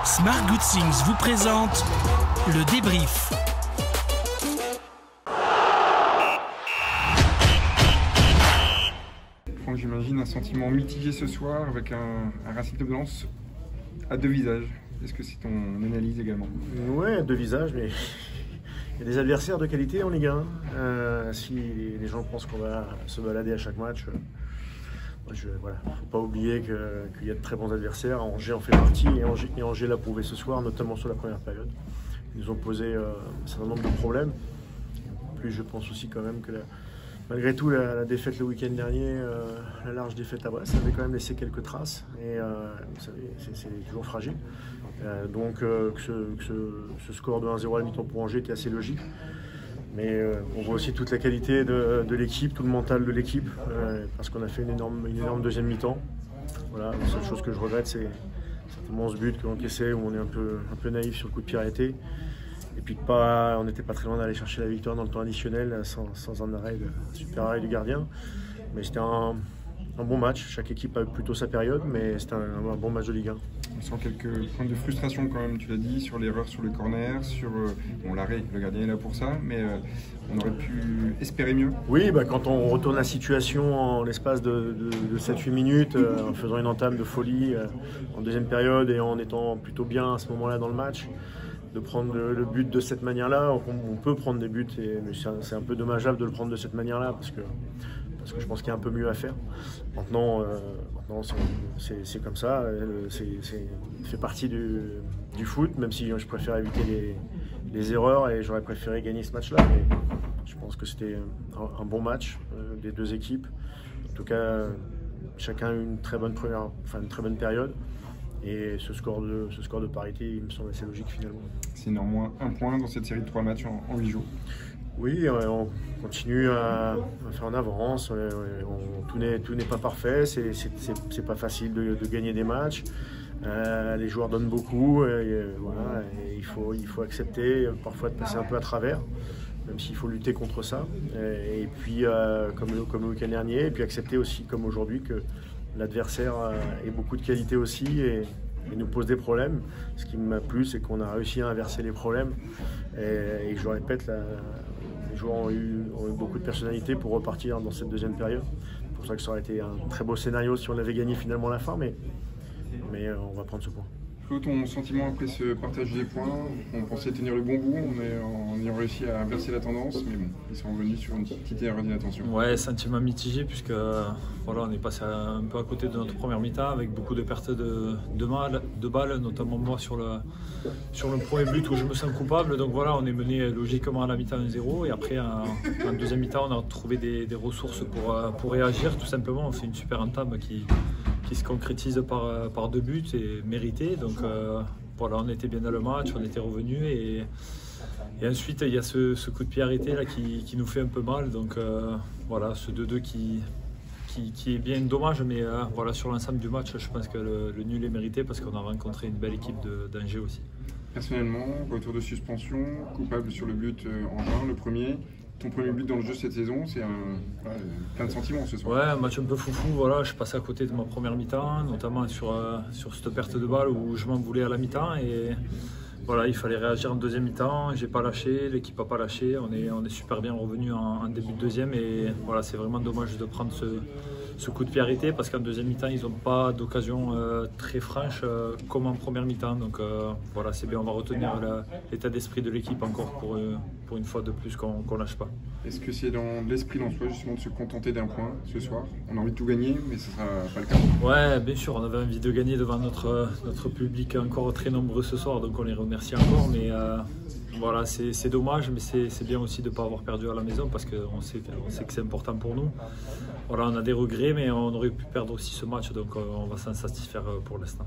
Smart Good Things vous présente le débrief. J'imagine un sentiment mitigé ce soir avec un Racing Club de Lens à deux visages. Est-ce que c'est ton analyse également? Ouais, deux visages, mais il y a des adversaires de qualité en Ligue 1. Si les gens pensent qu'on va se balader à chaque match, voilà, faut pas oublier qu'il y a de très bons adversaires. Angers en fait partie et Angers l'a prouvé ce soir, notamment sur la première période. Ils nous ont posé un certain nombre de problèmes. En plus, je pense aussi quand même que malgré tout, la défaite le week-end dernier, la large défaite à Brest, ça avait quand même laissé quelques traces. Et vous savez, c'est toujours fragile. Donc que ce score de 1-0 à la mi-temps pour Angers était assez logique. Mais on voit aussi toute la qualité de l'équipe, tout le mental de l'équipe, parce qu'on a fait une énorme deuxième mi-temps. Voilà, la seule chose que je regrette, c'est certainement ce but qu'on encaissait, où on est un peu naïf sur le coup de pied arrêté. Et puis on n'était pas très loin d'aller chercher la victoire dans le temps additionnel sans un super arrêt du gardien. Mais c'était un bon match. Chaque équipe a eu plutôt sa période, mais c'était un bon match de Ligue 1. On sent quelques points de frustration quand même, tu l'as dit, sur l'erreur sur le corner, sur l'arrêt, le gardien est là pour ça, mais on aurait pu espérer mieux. Oui, quand on retourne la situation en l'espace de 7-8 minutes, en faisant une entame de folie en deuxième période et en étant plutôt bien à ce moment-là dans le match, de prendre le but de cette manière-là. On peut prendre des buts, mais c'est un peu dommageable de le prendre de cette manière-là parce que je pense qu'il y a un peu mieux à faire. Maintenant c'est comme ça, ça fait partie du foot, même si je préfère éviter les erreurs et j'aurais préféré gagner ce match-là. Mais je pense que c'était un bon match des deux équipes. En tout cas, chacun a eu une très bonne période. Et ce score de parité, il me semble assez logique finalement. C'est néanmoins un point dans cette série de 3 matchs en 8 jours. Oui, on continue à faire en avance. Tout n'est pas parfait, c'est pas facile de gagner des matchs. Les joueurs donnent beaucoup, et il faut accepter parfois de passer un peu à travers, même s'il faut lutter contre ça. Et puis, comme le week-end dernier, et puis accepter aussi, comme aujourd'hui, que l'adversaire ait beaucoup de qualité aussi et nous pose des problèmes. Ce qui m'a plu, c'est qu'on a réussi à inverser les problèmes. Et je le répète, les joueurs ont eu beaucoup de personnalité pour repartir dans cette deuxième période. C'est pour ça que ça aurait été un très beau scénario si on avait gagné finalement à la fin, mais on va prendre ce point. Flo, ton sentiment après ce partage des points? On pensait tenir le bon bout, on ayant réussi à inverser la tendance, mais bon, ils sont revenus sur une petite erreur d'inattention. Ouais, sentiment mitigé, puisque voilà, on est passé un peu à côté de notre première mi-temps avec beaucoup de pertes de balles, notamment moi sur le premier but où je me sens coupable. Donc voilà, on est mené logiquement à la mi-temps 1-0 et après en deuxième mi-temps, on a trouvé des ressources pour réagir. Tout simplement, on fait une super entame qui se concrétise par 2 buts et mérité. Donc voilà, on était bien dans le match, on était revenus et ensuite il y a ce coup de pied arrêté là qui nous fait un peu mal. Donc voilà, ce 2-2 qui est bien dommage, mais voilà, sur l'ensemble du match, je pense que le nul est mérité parce qu'on a rencontré une belle équipe d'Angers aussi. Personnellement, retour de suspension, coupable sur le but en juin, le premier. Ton premier but dans le jeu cette saison, c'est plein de sentiments ce soir. Ouais, un match un peu foufou. Voilà, je passais à côté de ma première mi-temps, notamment sur cette perte de balle où je m'en voulais à la mi-temps. Et voilà, il fallait réagir en deuxième mi-temps. J'ai pas lâché, l'équipe n'a pas lâché. On est super bien revenu en début de deuxième. Et voilà, c'est vraiment dommage de prendre ce coup de pied arrêté parce qu'en deuxième mi-temps, ils n'ont pas d'occasion très franche comme en première mi-temps. Donc voilà, c'est bien, on va retenir l'état d'esprit de l'équipe encore pour une fois de plus qu'on ne lâche pas. Est-ce que c'est dans l'esprit lensois justement de se contenter d'un point ce soir? On a envie de tout gagner, mais ce ne sera pas le cas. Ouais, bien sûr, on avait envie de gagner devant notre public encore très nombreux ce soir, donc on les remercie encore. Mais voilà, c'est dommage, mais c'est bien aussi de ne pas avoir perdu à la maison parce qu'on sait que c'est important pour nous. Voilà, on a des regrets, mais on aurait pu perdre aussi ce match, donc on va s'en satisfaire pour l'instant.